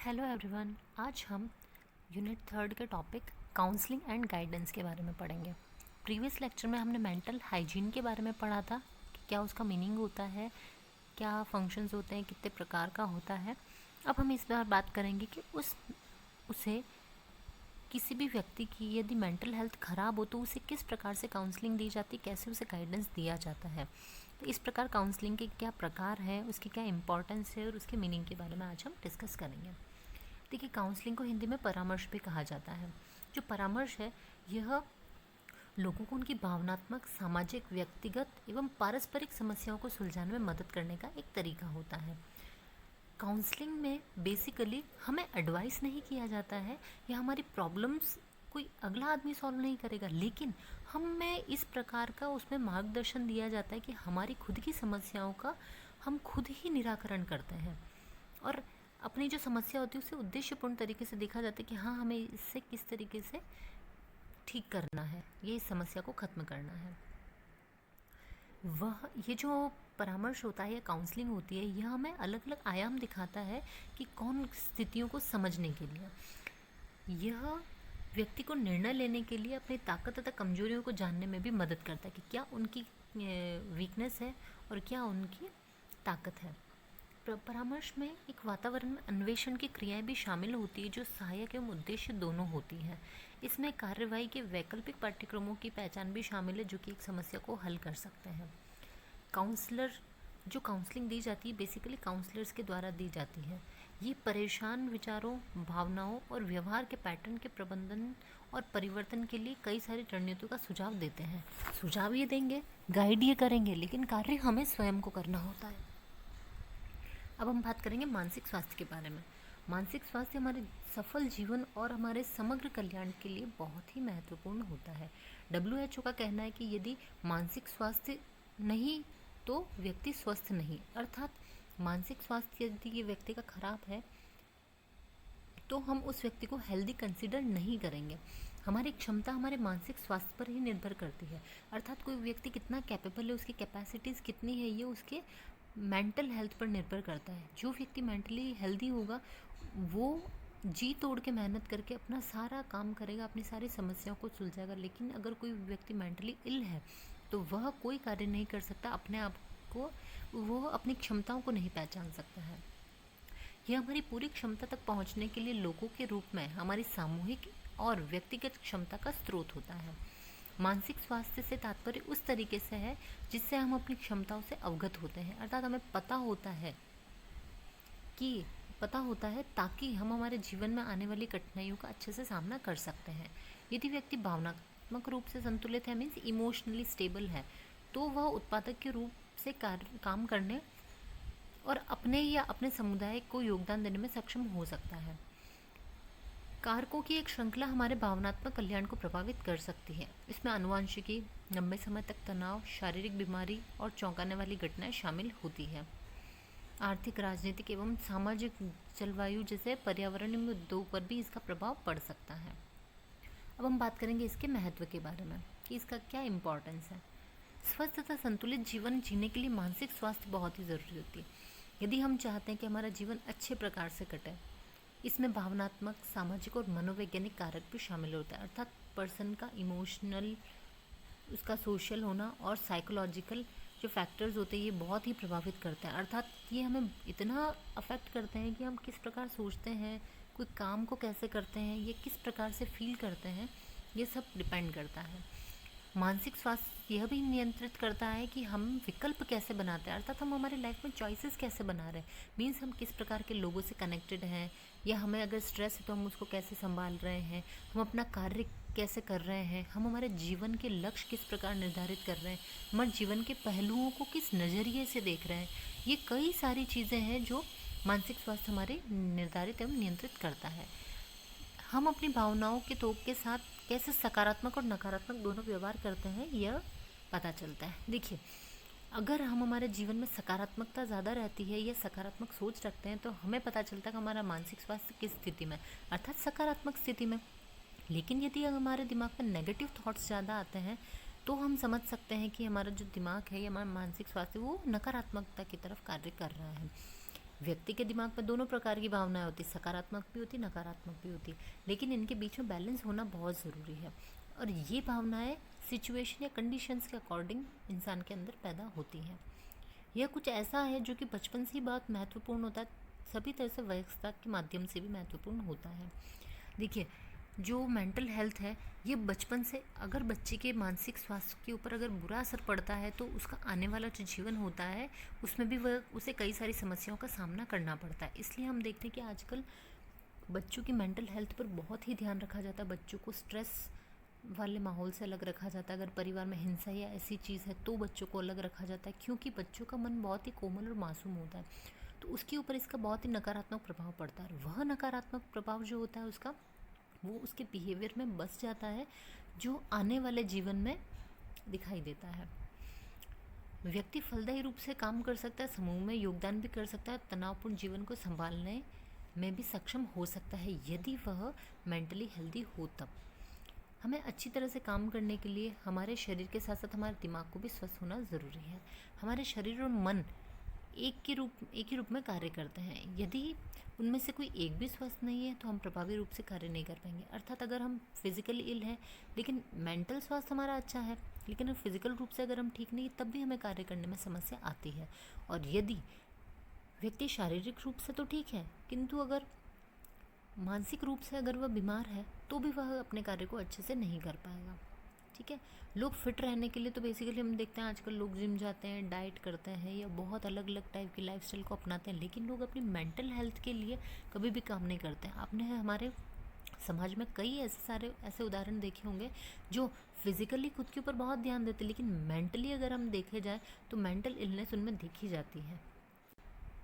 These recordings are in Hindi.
Hello everyone. आज हम यूनिट थर्ड के टॉपिक काउंसलिंग एंड गाइडेंस के बारे में पढ़ेंगे। प्रीवियस लेक्चर में हमने मेंटल हाइजीन के बारे में पढ़ा था कि क्या उसका मीनिंग होता है, क्या फंक्शंस होते हैं, कितने प्रकार का होता है। अब हम इस बार बात करेंगे कि उसे किसी भी व्यक्ति की यदि मेंटल हेल्थ ख़राब हो तो उसे किस प्रकार से काउंसलिंग दी जाती है, कैसे उसे गाइडेंस दिया जाता है। तो इस प्रकार काउंसलिंग के क्या प्रकार है, उसकी क्या इंपॉर्टेंस है और उसके मीनिंग के बारे में आज हम डिस्कस करेंगे। देखिए, काउंसलिंग को हिंदी में परामर्श भी कहा जाता है। जो परामर्श है यह लोगों को उनकी भावनात्मक, सामाजिक, व्यक्तिगत एवं पारस्परिक समस्याओं को सुलझाने में मदद करने का एक तरीका होता है। काउंसलिंग में बेसिकली हमें एडवाइस नहीं किया जाता है या हमारी प्रॉब्लम्स कोई अगला आदमी सॉल्व नहीं करेगा, लेकिन हमें इस प्रकार का उसमें मार्गदर्शन दिया जाता है कि हमारी खुद की समस्याओं का हम खुद ही निराकरण करते हैं और अपनी जो समस्या होती है उसे उद्देश्यपूर्ण तरीके से देखा जाता है कि हाँ, हमें इससे किस तरीके से ठीक करना है, ये इस समस्या को ख़त्म करना है। ये जो परामर्श होता है या काउंसलिंग होती है, यह हमें अलग अलग आयाम दिखाता है कि कौन स्थितियों को समझने के लिए यह व्यक्ति को निर्णय लेने के लिए अपनी ताकत तथा कमजोरियों को जानने में भी मदद करता है कि क्या उनकी वीकनेस है और क्या उनकी ताकत है। परामर्श में एक वातावरण में अन्वेषण की क्रियाएं भी शामिल होती है जो सहायक एवं उद्देश्य दोनों होती हैं। इसमें कार्यवाही के वैकल्पिक पाठ्यक्रमों की पहचान भी शामिल है जो कि एक समस्या को हल कर सकते हैं। काउंसलर जो काउंसलिंग दी जाती है बेसिकली काउंसलर्स के द्वारा दी जाती है। ये परेशान विचारों, भावनाओं और व्यवहार के पैटर्न के प्रबंधन और परिवर्तन के लिए कई सारी रणनीतियों का सुझाव देते हैं। सुझाव ये देंगे, गाइड ये करेंगे, लेकिन कार्य हमें स्वयं को करना होता है। अब हम बात करेंगे मानसिक स्वास्थ्य के बारे में। मानसिक स्वास्थ्य हमारे सफल जीवन और हमारे समग्र कल्याण के लिए बहुत ही महत्वपूर्ण होता है। WHO का कहना है कि यदि मानसिक स्वास्थ्य नहीं तो व्यक्ति स्वस्थ नहीं, अर्थात मानसिक स्वास्थ्य यदि ये व्यक्ति का खराब है तो हम उस व्यक्ति को हेल्दी कंसीडर नहीं करेंगे। हमारी क्षमता हमारे मानसिक स्वास्थ्य पर ही निर्भर करती है, अर्थात कोई व्यक्ति कितना कैपेबल है, उसकी कैपेसिटीज़ कितनी है, ये उसके मेंटल हेल्थ पर निर्भर करता है। जो व्यक्ति मेंटली हेल्दी होगा वो जी तोड़ के मेहनत करके अपना सारा काम करेगा, अपनी सारी समस्याओं को सुलझाएगा। लेकिन अगर कोई व्यक्ति मेंटली इल है तो वह कोई कार्य नहीं कर सकता, अपने आप को वो अपनी क्षमताओं को नहीं पहचान सकता है। यह हमारी पूरी क्षमता तक पहुंचने के लिए लोगों के रूप में हमारी सामूहिक और व्यक्तिगत क्षमता का स्रोत होता है। मानसिक स्वास्थ्य से तात्पर्य उस तरीके से है जिससे हम अपनी क्षमताओं से अवगत होते हैं, अर्थात हमें पता होता है ताकि हम हमारे जीवन में आने वाली कठिनाइयों का अच्छे से सामना कर सकते हैं। यदि व्यक्ति भावनात्मक रूप से संतुलित है, मीन्स इमोशनली स्टेबल है, तो वह उत्पादक के रूप से काम करने और अपने या अपने समुदाय को योगदान देने में सक्षम हो सकता है। कारकों की एक श्रृंखला हमारे भावनात्मक कल्याण को प्रभावित कर सकती है। इसमें आनुवंशिकी, लंबे समय तक तनाव, शारीरिक बीमारी और चौंकाने वाली घटनाएं शामिल होती है। आर्थिक, राजनीतिक एवं सामाजिक जलवायु जैसे पर्यावरणीय मुद्दों पर भी इसका प्रभाव पड़ सकता है। अब हम बात करेंगे इसके महत्व के बारे में कि इसका क्या इम्पोर्टेंस है। स्वस्थ तथा संतुलित जीवन जीने के लिए मानसिक स्वास्थ्य बहुत ही ज़रूरी होती है। यदि हम चाहते हैं कि हमारा जीवन अच्छे प्रकार से कटे, इसमें भावनात्मक, सामाजिक और मनोवैज्ञानिक कारक भी शामिल होता है, अर्थात पर्सन का इमोशनल, उसका सोशल होना और साइकोलॉजिकल जो फैक्टर्स होते हैं ये बहुत ही प्रभावित करते हैं। अर्थात ये हमें इतना अफेक्ट करते हैं कि हम किस प्रकार सोचते हैं, कोई काम को कैसे करते हैं, ये किस प्रकार से फील करते हैं, ये सब डिपेंड करता है। मानसिक स्वास्थ्य यह भी नियंत्रित करता है कि हम विकल्प कैसे बनाते हैं, अर्थात हम हमारे लाइफ में चॉइसेस कैसे बना रहे हैं, मीन्स हम किस प्रकार के लोगों से कनेक्टेड हैं, या हमें अगर स्ट्रेस है तो हम उसको कैसे संभाल रहे हैं, हम अपना कार्य कैसे कर रहे हैं, हम हमारे जीवन के लक्ष्य किस प्रकार निर्धारित कर रहे हैं, हमारे जीवन के पहलुओं को किस नज़रिए से देख रहे हैं। ये कई सारी चीज़ें हैं जो मानसिक स्वास्थ्य हमारे निर्धारित एवं नियंत्रित करता है। हम अपनी भावनाओं के तोक के साथ कैसे सकारात्मक और नकारात्मक दोनों व्यवहार करते हैं यह पता चलता है। देखिए, अगर हम हमारे जीवन में सकारात्मकता ज़्यादा रहती है या सकारात्मक सोच रखते हैं तो हमें पता चलता है कि हमारा मानसिक स्वास्थ्य किस स्थिति में, अर्थात सकारात्मक स्थिति में। लेकिन यदि हमारे दिमाग में नेगेटिव थॉट्स ज़्यादा आते हैं तो हम समझ सकते हैं कि हमारा जो दिमाग है या हमारा मानसिक स्वास्थ्य वो नकारात्मकता की तरफ कार्य कर रहा है। व्यक्ति के दिमाग में दोनों प्रकार की भावनाएं होती, सकारात्मक भी होती, नकारात्मक भी होती, लेकिन इनके बीच में बैलेंस होना बहुत ज़रूरी है। और ये भावनाएं सिचुएशन या कंडीशंस के अकॉर्डिंग इंसान के अंदर पैदा होती हैं। यह कुछ ऐसा है जो कि बचपन से ही बहुत महत्वपूर्ण होता है, सभी तरह से वयस्कता के माध्यम से भी महत्वपूर्ण होता है। देखिए, जो मेंटल हेल्थ है ये बचपन से, अगर बच्चे के मानसिक स्वास्थ्य के ऊपर अगर बुरा असर पड़ता है तो उसका आने वाला जो जीवन होता है उसमें भी वह उसे कई सारी समस्याओं का सामना करना पड़ता है। इसलिए हम देखते हैं कि आजकल बच्चों की मेंटल हेल्थ पर बहुत ही ध्यान रखा जाता है। बच्चों को स्ट्रेस वाले माहौल से अलग रखा जाता है। अगर परिवार में हिंसा या ऐसी चीज़ है तो बच्चों को अलग रखा जाता है, क्योंकि बच्चों का मन बहुत ही कोमल और मासूम होता है, तो उसके ऊपर इसका बहुत ही नकारात्मक प्रभाव पड़ता है। वह नकारात्मक प्रभाव जो होता है उसका, वो उसके बिहेवियर में बस जाता है, जो आने वाले जीवन में दिखाई देता है। व्यक्ति फलदायी रूप से काम कर सकता है, समूह में योगदान भी कर सकता है, तनावपूर्ण जीवन को संभालने में भी सक्षम हो सकता है यदि वह मेंटली हेल्दी हो। तब हमें अच्छी तरह से काम करने के लिए हमारे शरीर के साथ साथ हमारे दिमाग को भी स्वस्थ होना ज़रूरी है। हमारे शरीर और मन एक ही रूप में कार्य करते हैं। यदि उनमें से कोई एक भी स्वस्थ नहीं है तो हम प्रभावी रूप से कार्य नहीं कर पाएंगे। अर्थात अगर हम फिजिकली इल हैं लेकिन मेंटल स्वास्थ्य हमारा अच्छा है, लेकिन फिजिकल रूप से अगर हम ठीक नहीं, तब भी हमें कार्य करने में समस्या आती है। और यदि व्यक्ति शारीरिक रूप से तो ठीक है, किंतु अगर मानसिक रूप से अगर वह बीमार है तो भी वह अपने कार्य को अच्छे से नहीं कर पाएगा। ठीक है, लोग फिट रहने के लिए तो बेसिकली हम देखते हैं आजकल लोग जिम जाते हैं, डाइट करते हैं या बहुत अलग अलग टाइप की लाइफस्टाइल को अपनाते हैं, लेकिन लोग अपनी मेंटल हेल्थ के लिए कभी भी काम नहीं करते हैं। आपने हमारे समाज में कई ऐसे उदाहरण देखे होंगे जो फिजिकली खुद के ऊपर बहुत ध्यान देते, लेकिन मेंटली अगर हम देखे जाए तो मेंटल इलनेस उनमें देखी जाती है।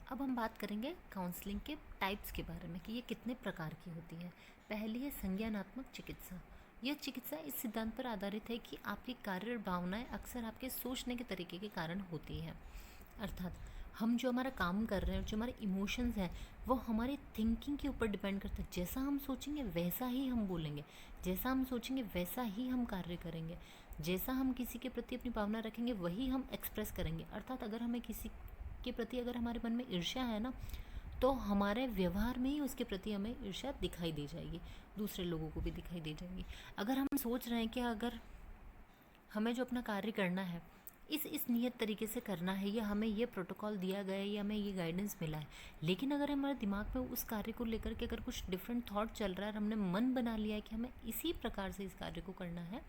अब हम बात करेंगे काउंसलिंग के टाइप्स के बारे में कि ये कितने प्रकार की होती है। पहली है संज्ञानात्मक चिकित्सा। यह चिकित्सा इस सिद्धांत पर आधारित है कि आपकी कार्य और भावनाएं अक्सर आपके सोचने के तरीके के कारण होती है। अर्थात हम जो हमारा काम कर रहे हैं, जो हमारे इमोशंस हैं, वो हमारी थिंकिंग के ऊपर डिपेंड करता है। जैसा हम सोचेंगे वैसा ही हम बोलेंगे, जैसा हम सोचेंगे वैसा ही हम कार्य करेंगे, जैसा हम किसी के प्रति अपनी भावना रखेंगे वही हम एक्सप्रेस करेंगे। अर्थात अगर हमें किसी के प्रति अगर हमारे मन में ईर्ष्या है ना, तो हमारे व्यवहार में ही उसके प्रति हमें ईर्ष्या दिखाई दे जाएगी, दूसरे लोगों को भी दिखाई दे जाएगी। अगर हम सोच रहे हैं कि अगर हमें जो अपना कार्य करना है इस नियत तरीके से करना है, या हमें ये प्रोटोकॉल दिया गया है, या हमें ये गाइडेंस मिला है, लेकिन अगर हमारे दिमाग में उस कार्य को लेकर के अगर कुछ डिफरेंट थॉट चल रहा है और हमने मन बना लिया है कि हमें इसी प्रकार से इस कार्य को करना है,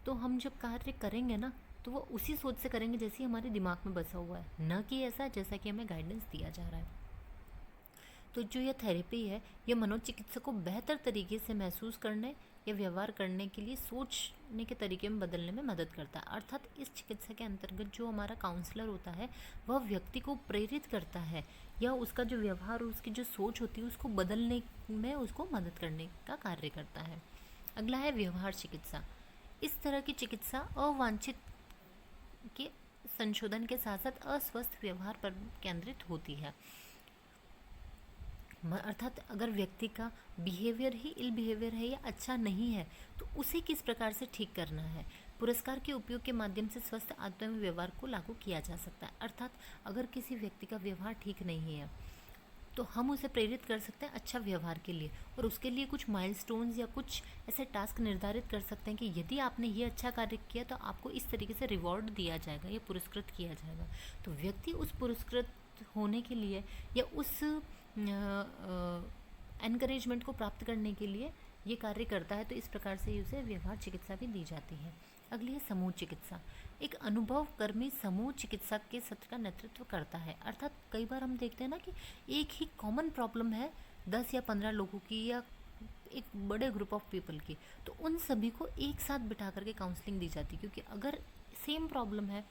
तो हम जब कार्य करेंगे ना तो वो उसी सोच से करेंगे जैसे हमारे दिमाग में बसा हुआ है, न कि ऐसा जैसा कि हमें गाइडेंस दिया जा रहा है। तो जो यह थेरेपी है, यह मनोचिकित्सक को बेहतर तरीके से महसूस करने या व्यवहार करने के लिए सोचने के तरीके में बदलने में मदद करता है। अर्थात इस चिकित्सा के अंतर्गत जो हमारा काउंसलर होता है वह व्यक्ति को प्रेरित करता है, या उसका जो व्यवहार और उसकी जो सोच होती है उसको बदलने में उसको मदद करने का कार्य करता है। अगला है व्यवहार चिकित्सा। इस तरह की चिकित्सा अवांछित के संशोधन के साथ साथ अस्वस्थ व्यवहार पर केंद्रित होती है। अर्थात अगर व्यक्ति का बिहेवियर ही इल बिहेवियर है या अच्छा नहीं है तो उसे किस प्रकार से ठीक करना है, पुरस्कार के उपयोग के माध्यम से स्वस्थ आत्म व्यवहार को लागू किया जा सकता है। अर्थात अगर किसी व्यक्ति का व्यवहार ठीक नहीं है तो हम उसे प्रेरित कर सकते हैं अच्छा व्यवहार के लिए, और उसके लिए कुछ माइलस्टोन्स या कुछ ऐसे टास्क निर्धारित कर सकते हैं कि यदि आपने ये अच्छा कार्य किया तो आपको इस तरीके से रिवॉर्ड दिया जाएगा या पुरस्कृत किया जाएगा। तो व्यक्ति उस पुरस्कृत होने के लिए या उस एनकरेजमेंट को प्राप्त करने के लिए ये कार्य करता है, तो इस प्रकार से उसे व्यवहार चिकित्सा भी दी जाती है। अगली है समूह चिकित्सा। एक अनुभवकर्मी समूह चिकित्सक के सत्र का नेतृत्व करता है। अर्थात कई बार हम देखते हैं ना कि एक ही कॉमन प्रॉब्लम है 10 या 15 लोगों की या एक बड़े ग्रुप ऑफ पीपल की, तो उन सभी को एक साथ बिठा करके काउंसलिंग दी जाती है, क्योंकि अगर सेम प्रॉब्लम है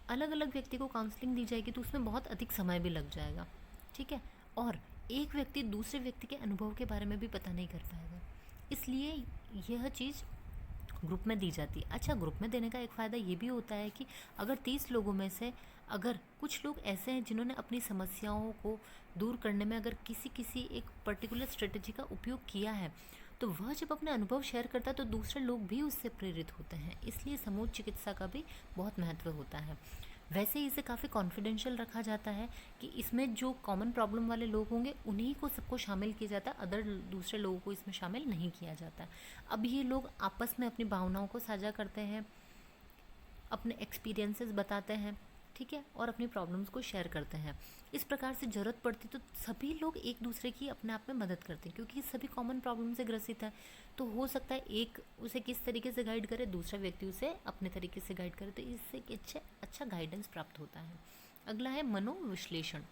अलग अलग व्यक्ति को काउंसलिंग दी जाएगी तो उसमें बहुत अधिक समय भी लग जाएगा। ठीक है, और एक व्यक्ति दूसरे व्यक्ति के अनुभव के बारे में भी पता नहीं कर पाएगा, इसलिए यह चीज़ ग्रुप में दी जाती है। अच्छा, ग्रुप में देने का एक फ़ायदा ये भी होता है कि अगर 30 लोगों में से अगर कुछ लोग ऐसे हैं जिन्होंने अपनी समस्याओं को दूर करने में अगर किसी एक पर्टिकुलर स्ट्रेटजी का उपयोग किया है, तो वह जब अपने अनुभव शेयर करता है तो दूसरे लोग भी उससे प्रेरित होते हैं। इसलिए समूह चिकित्सा का भी बहुत महत्व होता है। वैसे ही इसे काफ़ी कॉन्फिडेंशियल रखा जाता है कि इसमें जो कॉमन प्रॉब्लम वाले लोग होंगे उन्हीं को सबको शामिल किया जाता है, अदर दूसरे लोगों को इसमें शामिल नहीं किया जाता। अब ये लोग आपस में अपनी भावनाओं को साझा करते हैं, अपने एक्सपीरियंसेस बताते हैं, ठीक है, और अपनी प्रॉब्लम्स को शेयर करते हैं। इस प्रकार से ज़रूरत पड़ती तो सभी लोग एक दूसरे की अपने आप में मदद करते हैं, क्योंकि सभी कॉमन प्रॉब्लम से ग्रसित है। तो हो सकता है एक उसे किस तरीके से गाइड करे, दूसरा व्यक्ति उसे अपने तरीके से गाइड करे, तो इससे एक अच्छा गाइडेंस प्राप्त होता है। अगला है मनोविश्लेषण।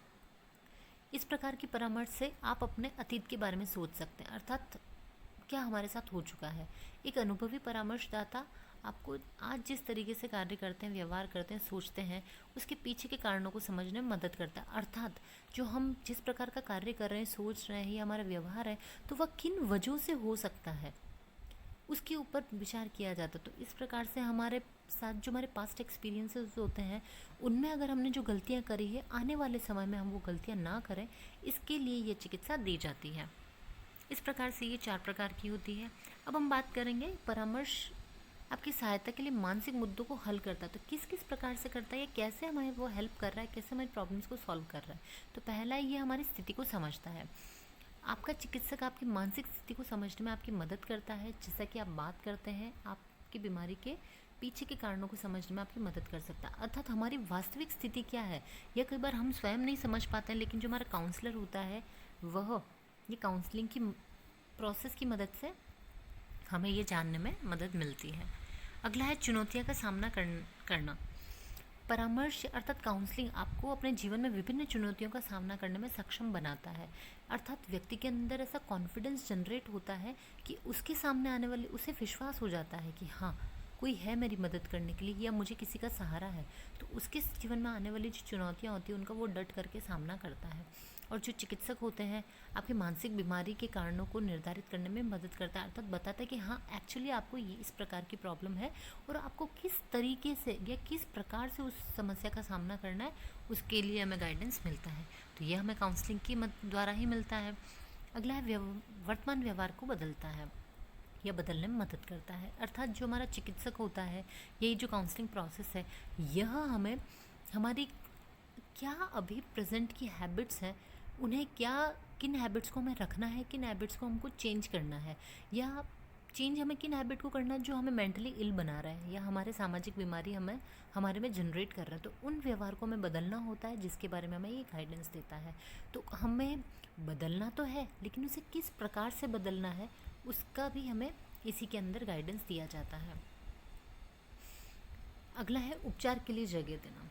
इस प्रकार की परामर्श से आप अपने अतीत के बारे में सोच सकते हैं, अर्थात क्या हमारे साथ हो चुका है। एक अनुभवी परामर्शदाता आपको आज जिस तरीके से कार्य करते हैं, व्यवहार करते हैं, सोचते हैं, उसके पीछे के कारणों को समझने में मदद करता है। अर्थात जो हम जिस प्रकार का कार्य कर रहे हैं, सोच रहे हैं, या हमारा व्यवहार है, तो वह किन वजहों से हो सकता है, उसके ऊपर विचार किया जाता है। तो इस प्रकार से हमारे साथ जो हमारे पास्ट एक्सपीरियंसेस होते हैं, उनमें अगर हमने जो गलतियाँ करी है, आने वाले समय में हम वो गलतियाँ ना करें, इसके लिए ये चिकित्सा दी जाती है। इस प्रकार से ये 4 प्रकार की होती है। अब हम बात करेंगे परामर्श आपकी सहायता के लिए मानसिक मुद्दों को हल करता है। तो किस किस प्रकार से करता है, या कैसे हमें वो हेल्प कर रहा है, कैसे हमारी प्रॉब्लम्स को सॉल्व कर रहा है। तो पहला ये हमारी स्थिति को समझता है। आपका चिकित्सक आपकी मानसिक स्थिति को समझने में आपकी मदद करता है। जैसा कि आप बात करते हैं, आपकी बीमारी के पीछे के कारणों को समझने में आपकी मदद कर सकता है। अर्थात हमारी वास्तविक स्थिति क्या है, यह कई बार हम स्वयं नहीं समझ पाते हैं, लेकिन जो हमारा काउंसलर होता है वह ये काउंसलिंग की प्रोसेस की मदद से हमें ये जानने में मदद मिलती है। अगला है चुनौतियों का सामना करना। परामर्श अर्थात काउंसलिंग आपको अपने जीवन में विभिन्न चुनौतियों का सामना करने में सक्षम बनाता है। अर्थात व्यक्ति के अंदर ऐसा कॉन्फिडेंस जनरेट होता है कि उसके सामने आने वाले उसे विश्वास हो जाता है कि हाँ, कोई है मेरी मदद करने के लिए, या मुझे किसी का सहारा है। तो उसके जीवन में आने वाली जो चुनौतियाँ होती हैं, उनका वो डट करके सामना करता है। और जो चिकित्सक होते हैं, आपकी मानसिक बीमारी के कारणों को निर्धारित करने में मदद करता है, अर्थात बताता है कि हाँ, एक्चुअली आपको ये इस प्रकार की प्रॉब्लम है, और आपको किस तरीके से या किस प्रकार से उस समस्या का सामना करना है, उसके लिए हमें गाइडेंस मिलता है। तो ये हमें काउंसलिंग की द्वारा ही मिलता है। अगला है वर्तमान व्यवहार को बदलता है या बदलने में मदद करता है। अर्थात जो हमारा चिकित्सक होता है, यही जो काउंसलिंग प्रोसेस है, यह हमें हमारी क्या अभी प्रेजेंट की हैबिट्स हैं, उन्हें किन हैबिट्स को हमें रखना है, किन हैबिट्स को हमको चेंज करना है, या चेंज हमें किन हैबिट को करना है जो हमें मेंटली इल बना रहा है, या हमारे सामाजिक बीमारी हमें हमारे में जनरेट कर रहा है। तो उन व्यवहार को हमें बदलना होता है, जिसके बारे में हमें ये गाइडेंस देता है। तो हमें बदलना तो है, लेकिन उसे किस प्रकार से बदलना है, उसका भी हमें इसी के अंदर गाइडेंस दिया जाता है। अगला है उपचार के लिए जगह देना।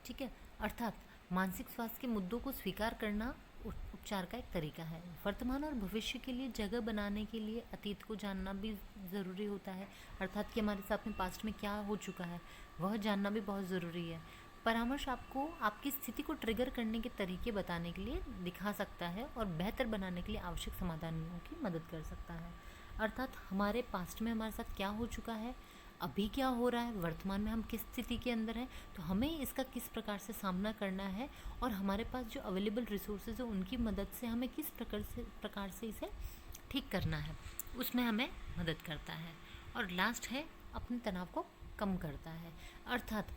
ठीक है, अर्थात मानसिक स्वास्थ्य के मुद्दों को स्वीकार करना उपचार का एक तरीका है। वर्तमान और भविष्य के लिए जगह बनाने के लिए अतीत को जानना भी ज़रूरी होता है, अर्थात कि हमारे साथ में पास्ट में क्या हो चुका है वह जानना भी बहुत ज़रूरी है। परामर्श आपको आपकी स्थिति को ट्रिगर करने के तरीके बताने के लिए दिखा सकता है, और बेहतर बनाने के लिए आवश्यक समाधानों की मदद कर सकता है। अर्थात हमारे पास्ट में हमारे साथ क्या हो चुका है, अभी क्या हो रहा है, वर्तमान में हम किस स्थिति के अंदर हैं, तो हमें इसका किस प्रकार से सामना करना है, और हमारे पास जो अवेलेबल रिसोर्सेज है उनकी मदद से हमें किस प्रकार से इसे ठीक करना है, उसमें हमें मदद करता है। और लास्ट है अपने तनाव को कम करता है। अर्थात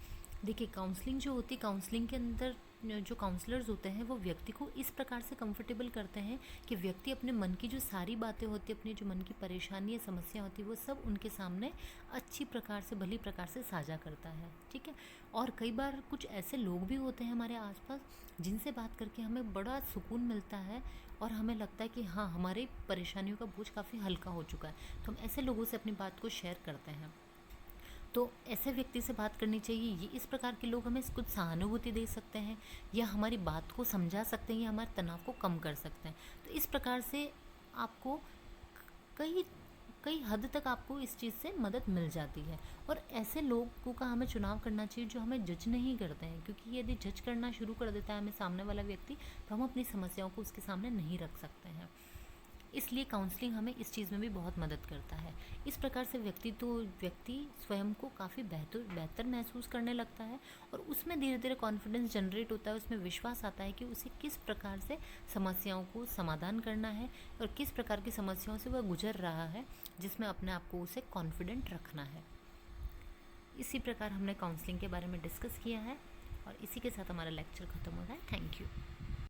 देखिए, काउंसलिंग जो होती है, काउंसलिंग के अंदर जो काउंसलर्स होते हैं वो व्यक्ति को इस प्रकार से कंफर्टेबल करते हैं कि व्यक्ति अपने मन की जो सारी बातें होती है, अपनी जो मन की परेशानी या समस्या होती है, वो सब उनके सामने अच्छी प्रकार से, भली प्रकार से साझा करता है। ठीक है, और कई बार कुछ ऐसे लोग भी होते हैं हमारे आसपास जिनसे बात करके हमें बड़ा सुकून मिलता है, और हमें लगता है कि हाँ, हमारी परेशानियों का बोझ काफ़ी हल्का हो चुका है। तो हम ऐसे लोगों से अपनी बात को शेयर करते हैं। तो ऐसे व्यक्ति से बात करनी चाहिए। ये इस प्रकार के लोग हमें कुछ सहानुभूति दे सकते हैं, या हमारी बात को समझा सकते हैं, या हमारे तनाव को कम कर सकते हैं। तो इस प्रकार से आपको कई कई हद तक आपको इस चीज़ से मदद मिल जाती है। और ऐसे लोगों का हमें चुनाव करना चाहिए जो हमें जज नहीं करते हैं, क्योंकि यदि जज करना शुरू कर देता है हमें सामने वाला व्यक्ति, तो हम अपनी समस्याओं को उसके सामने नहीं रख सकते हैं। इसलिए काउंसलिंग हमें इस चीज़ में भी बहुत मदद करता है। इस प्रकार से व्यक्ति स्वयं को काफ़ी बेहतर महसूस करने लगता है, और उसमें धीरे धीरे कॉन्फिडेंस जनरेट होता है, उसमें विश्वास आता है कि उसे किस प्रकार से समस्याओं को समाधान करना है, और किस प्रकार की समस्याओं से वह गुजर रहा है, जिसमें अपने आप को उसे कॉन्फिडेंट रखना है। इसी प्रकार हमने काउंसलिंग के बारे में डिस्कस किया है। और इसी के साथ हमारा लेक्चर ख़त्म हो रहा है। Thank you.